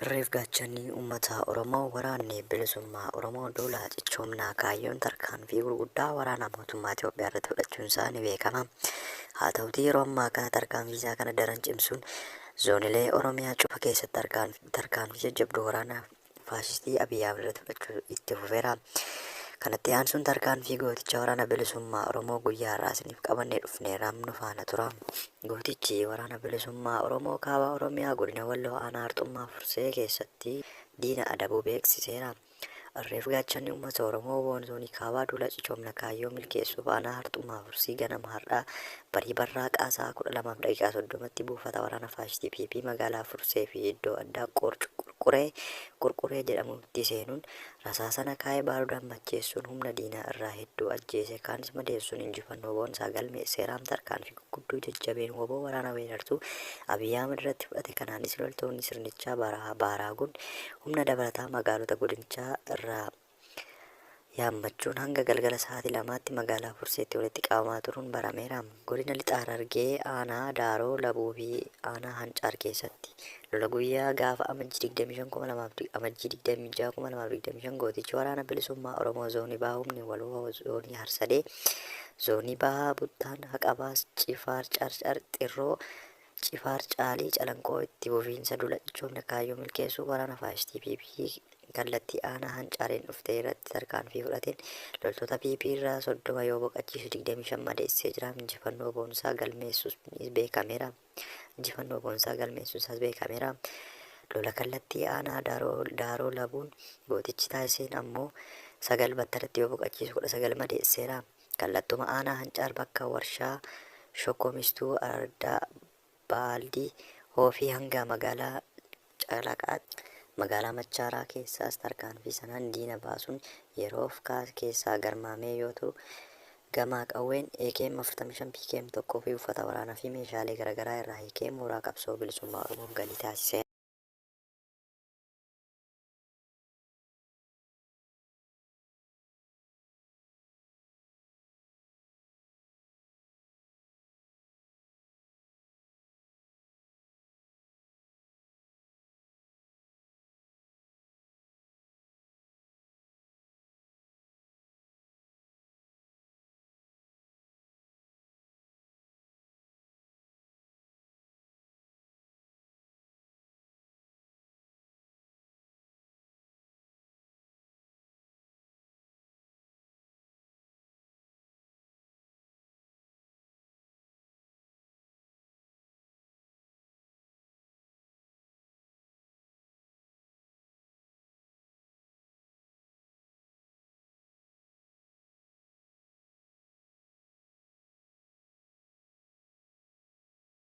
Reef gaachanii uummata Oromoo waraanni bilisummaa Oromoo duula cichoomnaa kaayyoon tarkaanfii gurguddaa waraana mootummaa Itoophiyaa irratti fudhachuun isaa ni beekama. Haa ta'utii yeroo ammaa kana tarkaanfii isaa kana daran cimsuun zoonilee Oromiyaa cufa keessatti tarkaanfii jajjabduu waraana faashistii Abiyyi Ahmed irratti fudhachuu itti fufeera. Kanatti aansuun tarkaanfii gooticha waraana bilisummaa Oromoo guyyaa har'aa isiniif qabannee dhufneerra nu faana tura. Gootichi waraana bilisummaa Oromoo kaaba Oromiyaa godina Walloo aanaa Arxummaa Fursee keessatti diina adabuu beeksiseera. Reef gaachanni uummata Oromoo boonsoonii kaabaa duula cichoomna kaayyoo milkeessuuf aanaa Arxummaa Fursii ganama har'aa barii barraaqaa sa'a 12:30tti buufata waraana faashistii PP magaalaa Fursee fi iddoo addaa Qurquree jedhamutti seenuun rasaasana kaa'ee baaruudhaan macheessuun humna diinaa irraa hedduu ajjeese kaanis madeessuun injifannoo boonsaa galmeesseera. Tarkaanfii gurguddoo jajjabeen woboo waraana weerartuu Abiyyi Ahmed irratti fudhate kanaanis loltoonni sirnichaa Baaraaguun humna dabalataa magaalota godinichaa irraa yaammachuun hanga galgala sa'aatii 2tti magaalaa Furseetti walitti qabamaa turuun barameera. Godina Lixa Harargee aanaa Daaroo Labuu fi aanaa Hancaar keessatti lola guyyaa gaafa amajjii 26 gootichi waraana bilisummaa Oromoo zoonii bahaa humni waloo zoonii Harsadee zoonii bahaa Buttaan Haqabaas Cifaar Carcar Xirroo Cifaar Caalii Calanqoo itti fufiinsa duula cichoomna kaayyoo milkeessuu waraana faashistii PP kallattii aanaa Hancaareen dhuftee irratti tarkaanfii fudhateen loltoota PP irraa 30 yoo boqachiisu 25 madeessee jira. Injifannoo boonsaa galmeessuus beekameera. Lola kallattii aanaa Daaroo Labuun gootichi taasiseen ammoo 9 battalatti yoo boqachiisu 19 madeesseera. Kallattuma aanaa Hancaar bakka warshaa Shokkomistuu Ardaa Baaldii Hoofii hanga magaalaa Calaqaatti magaalaa Machaaraa keessaas tarkaanfii sanaan diina baasuun yeroof keessaa garmaamee yoo ta'u gamaa qawween AKM 45 PKM 1 fi uffata waraanaa fi meeshaalee garaagaraa irraa hiikee mooraa qabsoo bilisummaa Oromoof galii taasiseera.